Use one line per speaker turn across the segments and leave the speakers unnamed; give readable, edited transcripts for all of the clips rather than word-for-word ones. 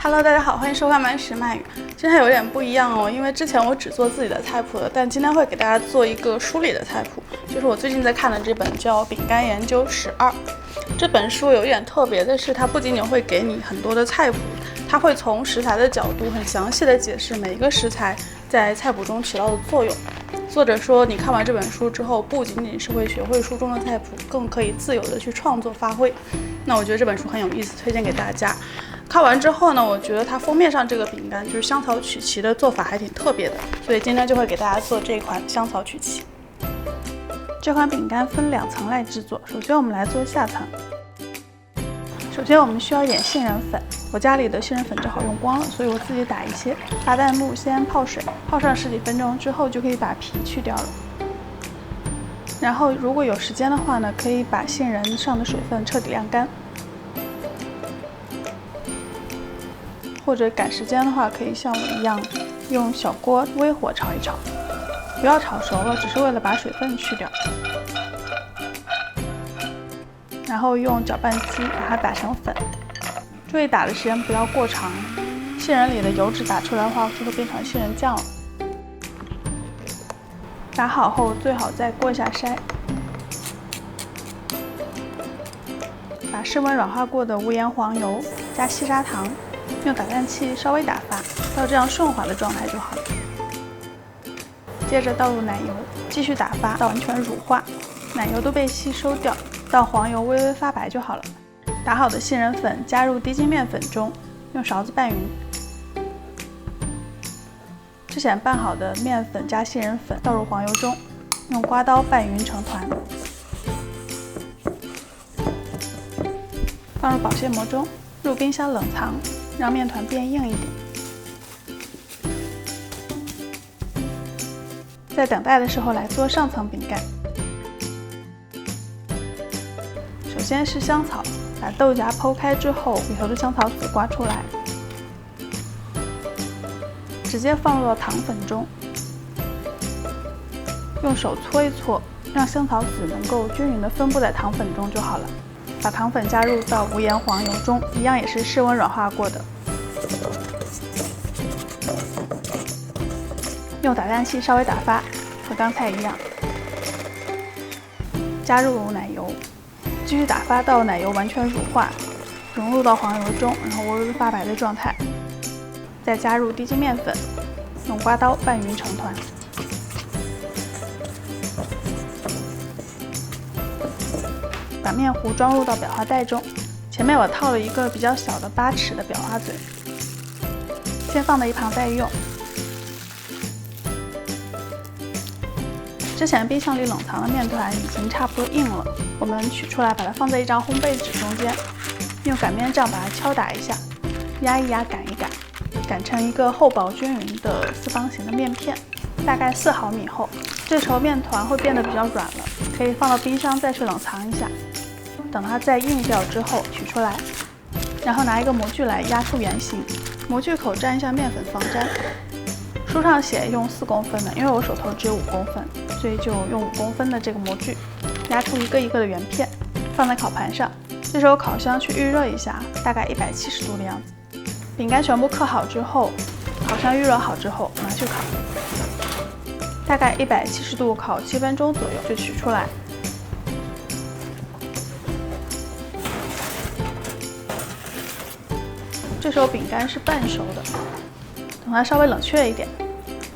Hello， 大家好，欢迎收看慢食慢语。今天有点不一样哦，因为之前我只做自己的菜谱的，但今天会给大家做一个梳理的菜谱，就是我最近在看的这本叫《饼干研究12》。这本书有一点特别的是，它不仅仅会给你很多的菜谱，它会从食材的角度很详细的解释每一个食材在菜谱中起到的作用。作者说，你看完这本书之后，不仅仅是会学会书中的菜谱，更可以自由的去创作发挥。那我觉得这本书很有意思，推荐给大家。看完之后呢，我觉得它封面上这个饼干就是香草曲奇的做法还挺特别的，所以今天就会给大家做这款香草曲奇。这款饼干分2层来制作，首先我们来做下层。首先我们需要一点杏仁粉，我家里的杏仁粉正好用光了，所以我自己打一些。把弹幕先泡水，泡上10几分钟之后就可以把皮去掉了。然后如果有时间的话呢，可以把杏仁上的水分彻底晾干。或者赶时间的话，可以像我一样用小锅微火炒一炒，不要炒熟了，只是为了把水分去掉。然后用搅拌机把它打成粉，注意打的时间不要过长，杏仁里的油脂打出来的话就会变成杏仁酱了。打好后最好再过一下筛，把室温软化过的无盐黄油加细砂糖。用打蛋器稍微打发到这样顺滑的状态就好了。接着倒入奶油，继续打发到完全乳化，奶油都被吸收掉，到黄油微微发白就好了。打好的杏仁粉加入低筋面粉中，用勺子拌匀。之前拌好的面粉加杏仁粉倒入黄油中，用刮刀拌匀成团。放入保鲜膜中，入冰箱冷藏。让面团变硬一点。在等待的时候来做上层饼干。首先是香草，把豆荚剖开之后，里头的香草籽刮出来，直接放入到糖粉中，用手搓一搓，让香草籽能够均匀地分布在糖粉中就好了。把糖粉加入到无盐黄油中，一样也是室温软化过的。用打蛋器稍微打发，和刚才一样。加入奶油，继续打发到奶油完全乳化，融入到黄油中，然后微微发白的状态。再加入低筋面粉，用刮刀拌匀成团。把面糊装入到裱花袋中，前面我套了一个比较小的8齿的裱花嘴，先放在一旁待用。之前冰箱里冷藏的面团已经差不多硬了，我们取出来，把它放在一张烘焙纸中间，用擀面杖把它敲打一下，压一压，擀一擀，擀成一个厚薄均匀的4方形的面片，大概4毫米厚。这时候面团会变得比较软了，可以放到冰箱再去冷藏一下。等它再硬掉之后取出来，然后拿一个模具来压出圆形，模具口沾一下面粉防粘。书上写用4公分的，因为我手头只有5公分，所以就用5公分的这个模具压出一个一个的圆片，放在烤盘上。这时候烤箱去预热一下，大概170度的样子。饼干全部刻好之后，烤箱预热好之后拿去烤，大概170度烤7分钟左右就取出来。这时候饼干是半熟的，等它稍微冷却一点，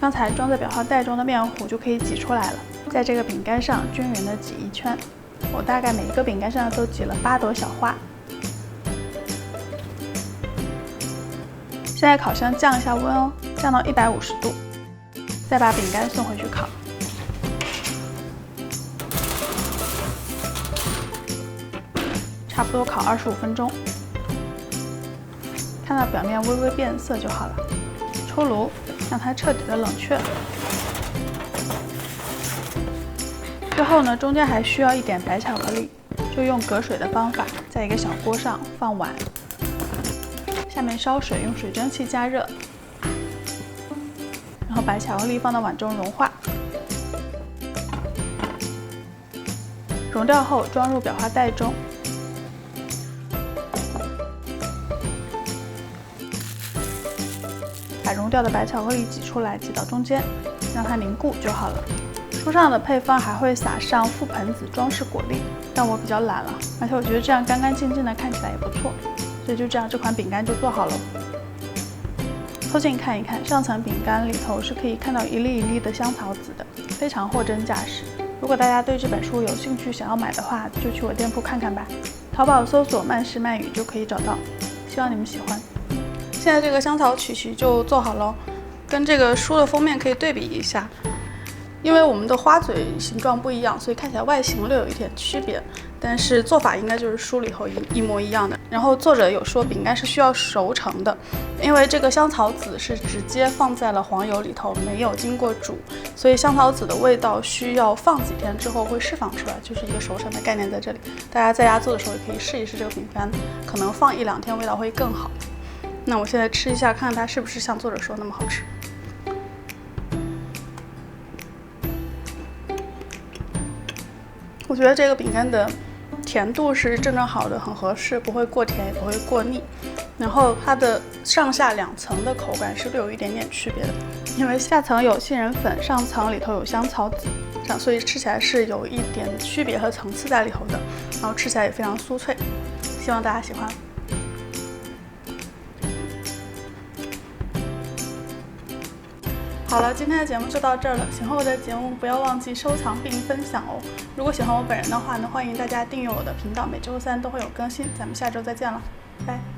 刚才装在裱花袋中的面糊就可以挤出来了。在这个饼干上均匀的挤一圈，我大概每一个饼干上都挤了8朵小花。现在烤箱降一下温哦，降到150度，再把饼干送回去烤。差不多烤25分钟。看到表面微微变色就好了，出炉，让它彻底的冷却。最后呢，中间还需要一点白巧克力，就用隔水的方法，在一个小锅上放碗，下面烧水，用水蒸气加热，然后把巧克力放到碗中融化。融掉后装入裱花袋中。把融掉的白巧克力挤出来，挤到中间，让它凝固就好了。书上的配方还会撒上覆盆子装饰果粒，但我比较懒了，而且我觉得这样干干净净的看起来也不错，所以就这样，这款饼干就做好了。凑近看一看，上层饼干里头是可以看到一粒一粒的香草籽的，非常货真价实。如果大家对这本书有兴趣，想要买的话，就去我店铺看看吧。淘宝搜索慢食慢语就可以找到，希望你们喜欢。现在这个香草曲奇就做好了，跟这个书的封面可以对比一下。因为我们的花嘴形状不一样，所以看起来外形略有一点区别，但是做法应该就是书里头一模一样的。然后作者有说饼干是需要熟成的，因为这个香草籽是直接放在了黄油里头，没有经过煮，所以香草籽的味道需要放几天之后会释放出来，就是一个熟成的概念在这里。大家在家做的时候也可以试一试这个饼干，可能放1-2天味道会更好。那我现在吃一下，看看它是不是像作者说那么好吃。我觉得这个饼干的甜度是正正好的，很合适，不会过甜也不会过腻。然后它的上下2层的口感是略有一点点区别的，因为下层有杏仁粉，上层里头有香草籽，所以吃起来是有一点区别和层次在里头的，然后吃起来也非常酥脆，希望大家喜欢。好了，今天的节目就到这儿了。喜欢我的节目，不要忘记收藏并分享哦。如果喜欢我本人的话呢，欢迎大家订阅我的频道，每周3都会有更新。咱们下周再见了，拜拜。